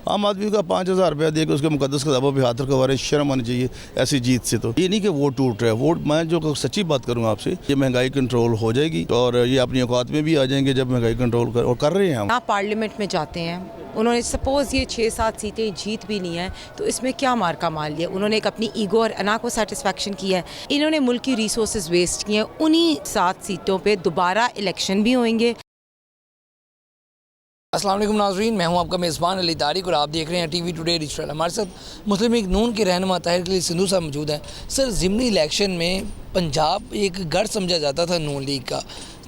आम आदमी का 5,000 रुपया दे के उसके मुकद्दस किताबों पर हाथ रखवा रहे, शर्म आनी चाहिए ऐसी जीत से। तो ये नहीं कि वोट टूट रहा है, वोट मैं जो सच्ची बात करूँ आपसे, ये महंगाई कंट्रोल हो जाएगी और ये अपनी औकात में भी आ जाएंगे जब महंगाई कंट्रोल कर रहे हैं हम। आप पार्लियामेंट में जाते हैं, उन्होंने सपोज़ ये 6-7 सीटें जीत भी ली हैं तो इसमें क्या मार का माल लिया? उन्होंने एक अपनी ईगो और अना को सेटिस्फैक्शन किया है, इन्होंने मुल्क की रिसोर्सेज वेस्ट किए हैं। उन्हीं 7 सीटों पे दोबारा इलेक्शन भी होंगे। अस्सलाम वालेकुम नाज़रीन, मैं हूं आपका मेज़बान अली तारिक और आप देख रहे हैं टीवी टुडे डिजिटल। हमारे साथ मुस्लिम लीग नून के रहनुमा ताहिर खलील सिंधु साहब मौजूद हैं। सर, ज़िमनी इलेक्शन में पंजाब एक गढ़ समझा जाता था नून लीग का,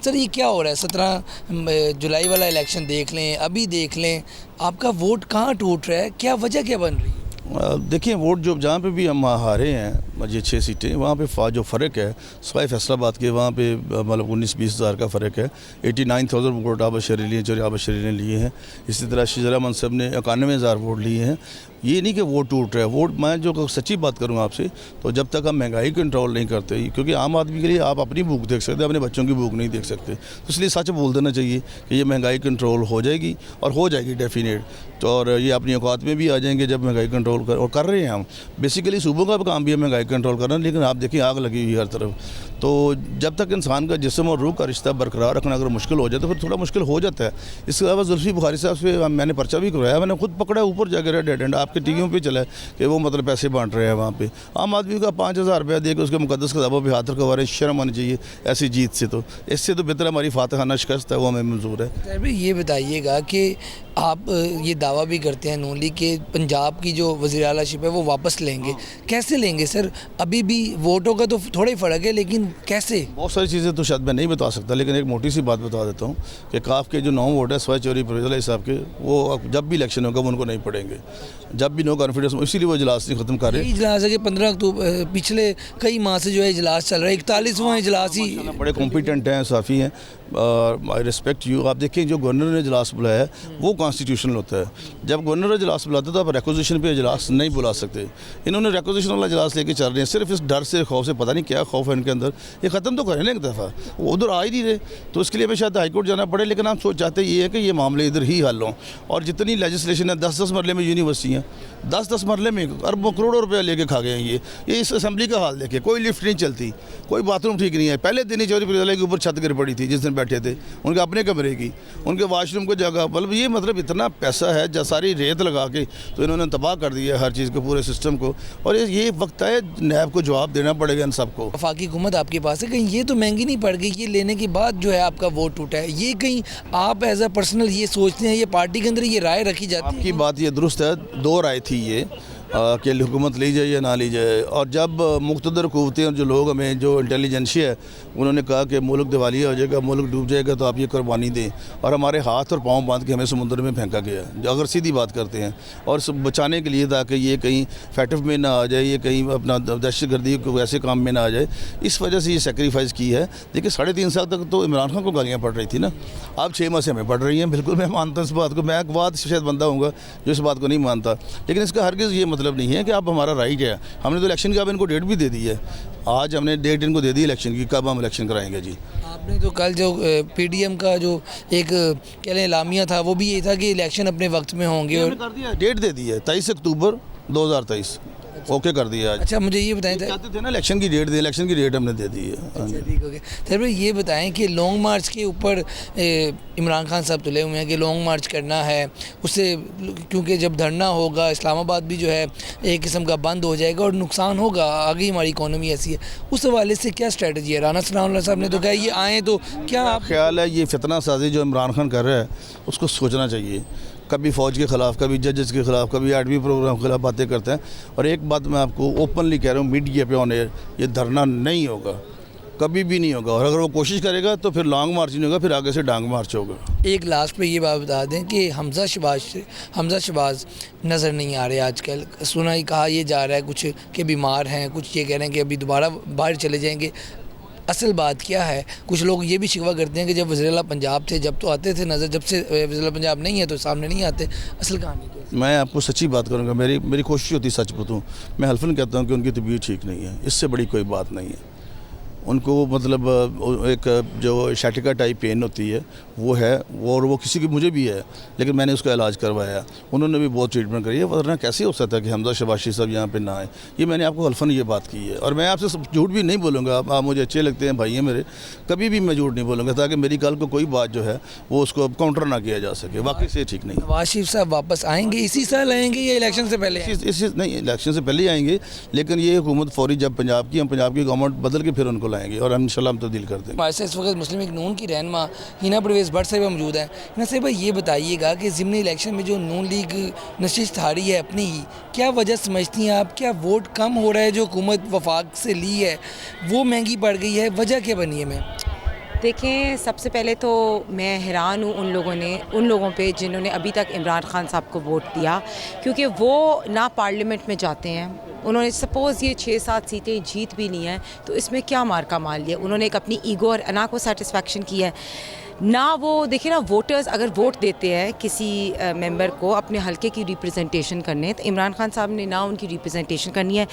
सर ये क्या हो रहा है? 17 जुलाई वाला इलेक्शन देख लें, अभी देख लें, आपका वोट कहाँ टूट रहा है, क्या वजह क्या बन रही है? देखिए, वोट जो जहाँ पे भी हम हारे हैं ये 6 सीटें, वहाँ पे जो फ़र्क है सवाई फैसलाबाद के, वहाँ पे मतलब 19-20 हज़ार का फ़र्क है। 89,000 वोट आबशरी लिए, जो आबशरी ने लिए हैं। इसी तरह शिजरा मनसब ने 91,000 वोट लिए हैं। ये नहीं कि वोट टूट रहा है, वोट मैं जो सच्ची बात करूँ आपसे, तो जब तक हम महंगाई कंट्रोल नहीं करते, क्योंकि आम आदमी के लिए आप अपनी भूख देख सकते, अपने बच्चों की भूख नहीं देख सकते, तो इसलिए सच बोल देना चाहिए कि ये महंगाई कंट्रोल हो जाएगी और हो जाएगी डेफिनेट। तो और ये अपनी औकात में भी आ जाएंगे जब महंगाई कंट्रोल कर रहे हैं हम। बेसिकली सूबों का काम भी है महंगाई कंट्रोल करना, लेकिन आप देखिए आग लगी हुई हर तरफ। तो जब तक इंसान का जिस्म और रूह का रिश्ता बरकरार रखना अगर मुश्किल हो जाए तो फिर थोड़ा मुश्किल हो जाता है। इसके अलावा जुल्फी बुखारी साहब से मैंने पर्चा भी करवाया, मैंने खुद पकड़ा ऊपर जाकर डेड एंड आपके टीवियों पे चला है कि वो मतलब पैसे बांट रहे हैं वहाँ पे। आम आदमी का 5,000 रुपया दे के उसके मुकद्दस किताबों पर हाथ रखवा रहे, शर्म आनी चाहिए ऐसी जीत से। तो इससे तो बेहतर हमारी फातहाना शिकस्त है, वो हमें मंजूर है। ये बताइएगा कि आप ये दावा भी करते हैं नून लीग के पंजाब की जो वज़ीर आलाशिप है वो वापस लेंगे, कैसे लेंगे सर? अभी भी वोटों का तो थोड़ा ही फ़र्क है, लेकिन कैसे? बहुत सारी चीज़ें तो शायद मैं नहीं बता सकता, लेकिन एक मोटी सी बात बता देता हूँ कि काफ के जो 9 वोट है सवाई चौधरी परवेज़ साहब के, वो जब भी इलेक्शन होगा वो उनको नहीं पड़ेंगे, जब भी नो कॉन्फिडेंस, इसीलिए वो इजलास नहीं ख़त्म कर रहे। इजलास है कि 15 अक्टूबर पिछले कई माह से जो है इजलास चल रहा है, 41वां इजलास ही। बड़े कॉम्पिटेंट हैं, साफ़ी हैं, आई रिस्पेक्ट यू। आप देखिए जो गवर्नर ने इजलास बुलाया है वो कॉन्स्टिट्यूशनल होता है। जब गवर्नर इजलास बुलाते तो आप रिक्वेजिशन पे इजलास नहीं बुला सकते। इन्होंने रिक्वेजिशन वाला इजलास लेके चल रहे हैं, सिर्फ इस डर से, खौफ से, पता नहीं क्या खौफ है इनके अंदर। ये ख़त्म तो करें ना एक दफ़ा, वो उधर आ ही नहीं रहे, तो इसके लिए हमें शायद हाईकोर्ट जाना पड़े। लेकिन हम सोच चाहते ये है कि ये मामले इधर ही हल हों। और जितनी लेजिस्लेशन है 10-10 मरले में यूनिवर्सिटियाँ, 10-10 मरले में अरबों करोड़ों रुपया लेके खा गए हैं। ये इस असम्बली का हाल देखे, कोई लिफ्ट नहीं चलती, कोई बाथरूम ठीक नहीं है। पहले दिन ही चौधरी परवेज़ के ऊपर छत गिर पड़ी थी जिस दिन बैठे थे, उनके अपने कमरे की, उनके वाशरूम को जगह, मतलब ये मतलब इतना पैसा है जो सारी रेत लगा के तो इन्होंने तबाह कर दिया है हर चीज़ को, पूरे सिस्टम को। और ये वक्त है नैब को जवाब देना पड़ेगा इन सबको। वफाकी हुकूमत आपके पास है, कहीं ये तो महंगी नहीं पड़ गई? ये लेने के बाद जो है आपका वोट टूटा है, ये कहीं आप एज अ पर्सनल ये सोचते हैं, ये पार्टी के अंदर ये राय रखी जाती है? आपकी बात ये दुरुस्त है, 2 राय थी ये कि हुकूमत ली जाए या ना ली जाए। और जब मुक़्तदर क़ुव्वतें और जो लोग हमें जो इंटेलिजेंशिया है उन्होंने कहा कि मुल्क दिवालिया हो जाएगा, मुल्क डूब जाएगा, तो आप ये कुर्बानी दें, और हमारे हाथ और पाँव बांध के हमें समुद्र में फेंका गया, जो अगर सीधी बात करते हैं, और बचाने के लिए ताकि ये कहीं फैटफ में ना आ जाए, ये कहीं अपना दहशतगर्दी को ऐसे काम में ना आ जाए, इस वजह से ये सेक्रीफाइस की है। देखिए 3.5 साल तक तो इमरान खान को गालियाँ पड़ रही थी ना, अब 6 माह से हमें पड़ रही हैं। बिल्कुल मैं मानता हूँ इस बात को, मैं एक बात शायद बंदा हूँगा जो इस बात को नहीं मानता, लेकिन इसका हरगिज़ ये मतलब नहीं है कि आप हमारा राइट है। हमने तो इलेक्शन की अब इनको डेट भी दे दी है, आज हमने डेट इनको दे दी इलेक्शन की, कब हम इलेक्शन कराएंगे जी। आपने तो कल जो पीडीएम का जो एक कह लें लामिया था, वो भी ये था कि इलेक्शन अपने वक्त में होंगे, और कर दिया, डेट दे दी है 23 अक्टूबर 2023 ओके कर दिया आज। अच्छा, मुझे ये बताएं, चाहते थे ना इलेक्शन की डेट, इलेक्शन की डेट हमने दे दी है। अच्छा, ठीक हो गया। फिर भाई ये बताएं कि लॉन्ग मार्च के ऊपर इमरान खान साहब तुले हुए हैं कि लॉन्ग मार्च करना है उससे, क्योंकि जब धरना होगा इस्लामाबाद भी जो है एक किस्म का बंद हो जाएगा और नुकसान होगा, आगे हमारी इकॉनमी ऐसी है, उस हवाले से क्या स्ट्रेटजी है? राना सनाउल्लाह साहब ने तो कहा ये आएँ, तो क्या आप ख्याल है ये फितना साजी जो इमरान खान कर रहा है उसको सोचना चाहिए। कभी फ़ौज के ख़िलाफ़, कभी जजेस के ख़िलाफ़, कभी एडमी प्रोग्राम के ख़िलाफ़ बातें करते हैं। और एक बात मैं आपको ओपनली कह रहा हूँ मीडिया पे ऑन एयर, ये धरना नहीं होगा, कभी भी नहीं होगा। और अगर वो कोशिश करेगा तो फिर लॉन्ग मार्च नहीं होगा, फिर आगे से डांग मार्च होगा। एक लास्ट पे ये बात बता दें कि हमजा शहबाज नज़र नहीं आ रहे आजकल, सुना ही कहा ये जा रहा है कुछ कि बीमार हैं, कुछ ये कह रहे हैं कि अभी दोबारा बाहर चले जाएंगे। असल बात क्या है? कुछ लोग ये भी शिकवा करते हैं कि जब वज़ीर-ए-आला पंजाब थे जब तो आते थे नज़र, जब से वज़ीर-ए-आला पंजाब नहीं है तो सामने नहीं आते। असल कहानी क्या है? मैं आपको सच्ची बात करूँगा, मेरी कोशिश होती सच बताऊँ। मैं हल्फन कहता हूँ कि उनकी तबीयत ठीक नहीं है, इससे बड़ी कोई बात नहीं है। उनको मतलब एक जो शैटिका टाइप पेन होती है वो है, और वो किसी की मुझे भी है, लेकिन मैंने उसका इलाज करवाया, उन्होंने भी बहुत ट्रीटमेंट करी है। वरना कैसे हो सकता है कि हमजा शबाशी साहब यहाँ पे ना आए। ये मैंने आपको हल्फन ये बात की है, और मैं आपसे झूठ भी नहीं बोलूँगा। आप मुझे अच्छे लगते हैं, भाई हैं मेरे, कभी भी मैं झूठ नहीं बोलूँगा, ताकि मेरी कल को कोई बात जो है वो उसको काउंटर ना किया जा सके। वाकई से ठीक नहीं। नवाज शरीफ साहब वापस आएंगे इसी साल आएंगे या इलेक्शन से पहले? नहीं, इलेक्शन से पहले ही आएंगे, लेकिन ये हुकूमत फौरी जब पंजाब की, हम पंजाब की गवर्नमेंट बदल के फिर उनको लाएंगे और हम इंशाल्लाह हम तब्दील कर देंगे। हमारे साथ इस वक्त मुस्लिम लीग नून की रहनुमा हिना परवेज़ भट्ट साहिबा मौजूद हैं। हिना साहिबा, ये बताइएगा कि ज़िमनी इलेक्शन में जो नून लीग नशिस्त हारी है अपनी ही, क्या वजह समझती हैं आप? क्या वोट कम हो रहा है जो हुकूमत वफाक से ली है वो महंगी पड़ गई है? वजह क्या बनी है? मैं देखें, सबसे पहले तो मैं हैरान हूँ उन लोगों पे जिन्होंने अभी तक इमरान खान साहब को वोट दिया, क्योंकि वो ना पार्लियामेंट में जाते हैं। उन्होंने सपोज़ ये 6-7 सीटें जीत भी ली हैं तो इसमें क्या मार का माल लिया। उन्होंने एक अपनी ईगो और अना को सेटिस्फेक्शन की है ना। वो देखिए ना, वोटर्स अगर वोट देते हैं किसी मेंबर को अपने हलके की रिप्रेजेंटेशन करने, तो इमरान खान साहब ने ना उनकी रिप्रेजेंटेशन करनी है।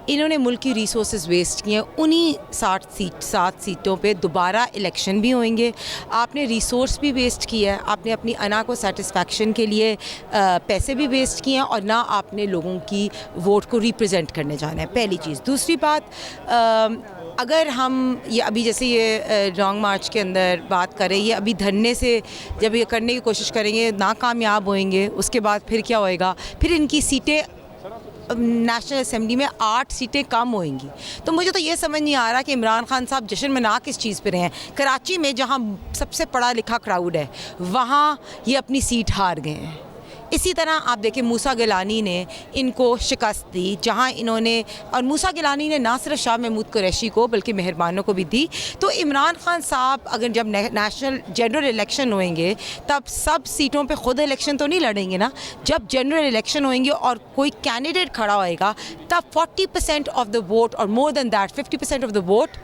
इन्होंने मुल्क की रिसोर्सेज वेस्ट किए हैं। उन्हीं 7 सीटों पे दोबारा इलेक्शन भी होंगे। आपने रिसोर्स भी वेस्ट किया है, आपने अपनी अना को सेटिस्फेक्शन के लिए पैसे भी वेस्ट किए हैं, और ना आपने लोगों की वोट को रिप्रेजेंट करने जाना है, पहली चीज़। दूसरी बात, अगर हम ये अभी जैसे ये लॉन्ग मार्च के अंदर बात करें, ये अभी धरने से जब ये करने की कोशिश करेंगे, नाकामयाब होएंगे, उसके बाद फिर क्या होएगा? फिर इनकी सीटें नेशनल असेंबली में 8 सीटें कम होंगी। तो मुझे तो ये समझ नहीं आ रहा कि इमरान खान साहब जश्न मना किस चीज़ पे रहे हैं। कराची में जहाँ सबसे पढ़ा लिखा क्राउड है, वहाँ ये अपनी सीट हार गए हैं। इसी तरह आप देखें, मूसा गिलानी ने इनको शिकस्त दी, जहां इन्होंने, और मूसा गिलानी ने ना सिर्फ शाह महमूद कुरैशी को बल्कि मेहरबानों को भी दी। तो इमरान खान साहब अगर जब नेशनल जनरल इलेक्शन होंगे, तब सब सीटों पे खुद इलेक्शन तो नहीं लड़ेंगे ना। जब जनरल इलेक्शन होंगे और कोई कैंडिडेट खड़ा होएगा, तब 40% ऑफ द वोट और more than that 50% of the vote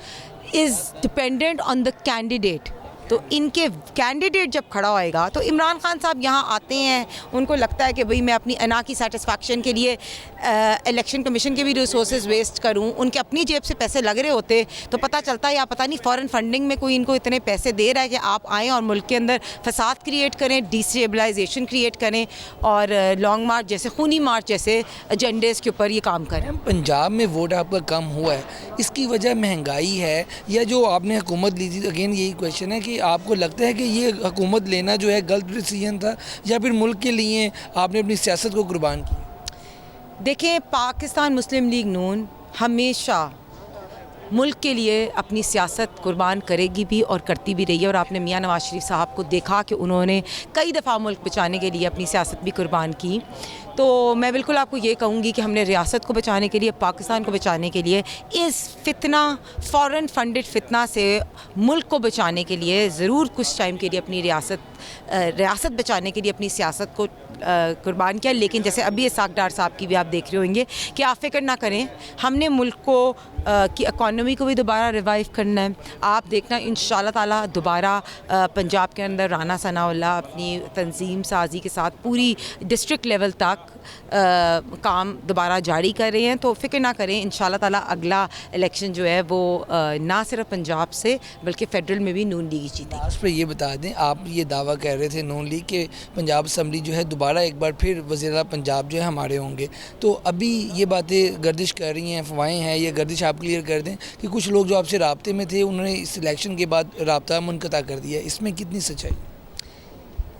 is dependent on the candidate. तो इनके कैंडिडेट जब खड़ा होएगा, तो इमरान खान साहब यहाँ आते हैं, उनको लगता है कि भाई मैं अपनी अना की सेटिस्फैक्शन के लिए इलेक्शन कमीशन के भी रिसोर्सेज वेस्ट करूँ। उनके अपनी जेब से पैसे लग रहे होते तो पता चलता, या पता नहीं फॉरेन फंडिंग में कोई इनको इतने पैसे दे रहा है कि आप आएँ और मुल्क के अंदर फसाद क्रिएट करें, डिस्टेबलाइजेशन क्रिएट करें, और लॉन्ग मार्च जैसे, खूनी मार्च जैसे एजेंडेज़ के ऊपर ये काम करें। पंजाब में वोट आपका कम हुआ है, इसकी वजह महंगाई है या जो आपने हुकूमत ली थी? अगेन यही क्वेश्चन है कि आपको लगता है कि ये हुकूमत लेना जो है गलत डिसीजन था, या फिर मुल्क के लिए आपने अपनी सियासत को कुर्बान किया? देखें, पाकिस्तान मुस्लिम लीग नून हमेशा मुल्क के लिए अपनी सियासत कुर्बान करेगी भी और करती भी रही है। और आपने मियां नवाज शरीफ साहब को देखा कि उन्होंने कई दफ़ा मुल्क बचाने के लिए अपनी सियासत भी कुर्बान की। तो मैं बिल्कुल आपको ये कहूँगी कि हमने रियासत को बचाने के लिए, पाकिस्तान को बचाने के लिए, इस फितना, फ़ॉरेन फंडेड फितना से मुल्क को बचाने के लिए ज़रूर कुछ टाइम के लिए अपनी रियासत बचाने के लिए अपनी सियासत को कुर्बान किया। लेकिन जैसे अभी इसाक डार साहब की भी आप देख रहे होंगे कि आप फिक्र ना करें, हमने मुल्क को की इकॉनमी को भी दोबारा रिवाइव करना है। आप देखना इंशाल्लाह ताला दोबारा पंजाब के अंदर राना सनाउल्लाह अपनी तंजीम साजी के साथ पूरी डिस्ट्रिक्ट लेवल तक काम दोबारा जारी कर रहे हैं। तो फिक्र ना करें, इंशाल्लाह ताला अगला इलेक्शन जो है वो ना सिर्फ पंजाब से बल्कि फेडरल में भी नून लीग जीतेगी। लास्ट पर ये बता दें, आप ये दावा कह रहे थे नून लीग के पंजाब असम्बली जो है दोबारा एक बार फिर वज़ीर पंजाब जो है हमारे होंगे, तो अभी ये बातें गर्दिश कर रही हैं, अफवाहें हैं, ये गर्दिश आप क्लियर कर दें कि कुछ लोग जो आपसे राब्ते में थे उन्होंने इस इलेक्शन के बाद राब्ता मुनक़ता कर दिया, इसमें कितनी सच्चाई?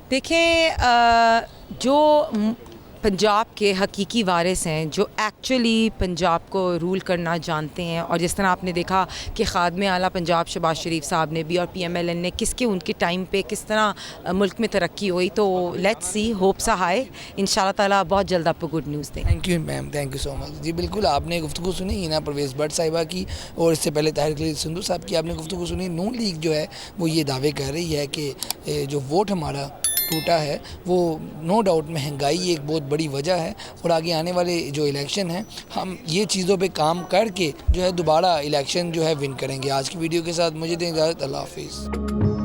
देखें, जो पंजाब के हकीकी वारिस हैं, जो एक्चुअली पंजाब को रूल करना जानते हैं, और जिस तरह आपने देखा कि ख़ादमे आला पंजाब शहबाज शरीफ साहब ने भी और PMLN ने उनके टाइम पे किस तरह मुल्क में तरक्की हुई। तो लेट्स सी, होप सा हाय, इंशाल्लाह ताला बहुत जल्द आपको गुड न्यूज़ दें। Thank you ma'am, thank you so much. जी बिल्कुल, आपने गुफ्तगू सुनी हिना परवेज़ भट्ट साहिबा की, और इससे पहले ताहिर खलील संधू साहब की आपने गुफ्तगू सुनी। नून लीग जो है वो ये दावे कर रही है कि जो वोट हमारा टूटा है वो नो डाउट महंगाई एक बहुत बड़ी वजह है, और आगे आने वाले जो इलेक्शन हैं हम ये चीज़ों पे काम करके जो है दोबारा इलेक्शन जो है विन करेंगे। आज की वीडियो के साथ मुझे दें इजाज़त, अल्लाह हाफिज़।